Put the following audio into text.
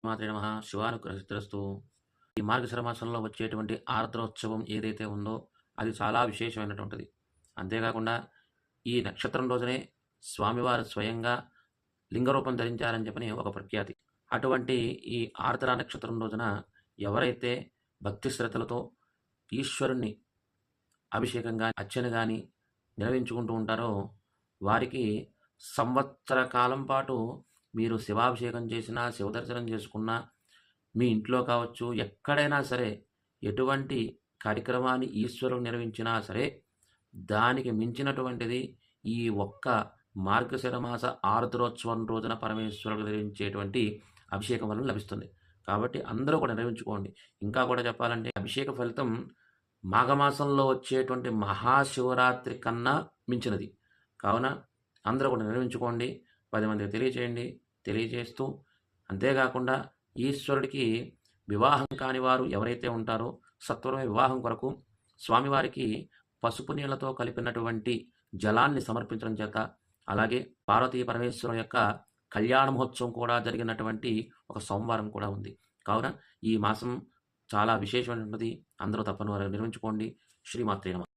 మాత్రే నమః. శివానుగ్రహసిద్ధిరస్తు. ఈ మార్గశిర మాసంలో వచ్చేటువంటి ఆర్ద్రోత్సవం ఏదైతే ఉందో అది చాలా విశేషమైనటువంటిది. అంతేకాకుండా ఈ నక్షత్రం రోజునే స్వామివారు స్వయంగా లింగరూపం ధరించారని చెప్పని ఒక ప్రఖ్యాతి. అటువంటి ఈ ఆర్ద్ర నక్షత్రం రోజున ఎవరైతే భక్తి శ్రద్ధలతో ఈశ్వరుణ్ణి అభిషేకం గాని, అర్చన గాని నిర్వహించుకుంటూ ఉంటారో వారికి సంవత్సర కాలం పాటు మీరు శివాభిషేకం చేసినా, శివదర్శనం చేసుకున్నా, మీ ఇంట్లో కావచ్చు, ఎక్కడైనా సరే ఎటువంటి కార్యక్రమాన్ని ఈశ్వరుడు నిర్వహించినా సరే, దానికి మించినటువంటిది ఈ ఒక్క మార్గశిర మాస ఆర్ద్రోత్సవం రోజున పరమేశ్వరుడు నిర్వహించేటువంటి అభిషేకం వలన లభిస్తుంది. కాబట్టి అందరూ కూడా నిర్వహించుకోండి. ఇంకా కూడా చెప్పాలంటే అభిషేక ఫలితం మాఘమాసంలో వచ్చేటువంటి మహాశివరాత్రి కన్నా మించినది. కావున అందరూ కూడా నిర్వహించుకోండి. 10 మందికి తెలియచేయండి. తెలియజేస్తూ అంతేకాకుండా ఈశ్వరుడికి వివాహం కాని వారు ఎవరైతే ఉంటారో సత్వరమే వివాహం కొరకు స్వామివారికి పసుపు నీళ్లతో కలిపినటువంటి జలాన్ని సమర్పించడం చేత, అలాగే పార్వతీ పరమేశ్వరుల యొక్క కళ్యాణ మహోత్సవం కూడా జరిగినటువంటి ఒక సోమవారం కూడా ఉంది. కావున ఈ మాసం చాలా విశేషమైనటువంటిది. అందరూ తప్పనిసరిగా నిర్వహించుకోండి. శ్రీమాత్రే నమః.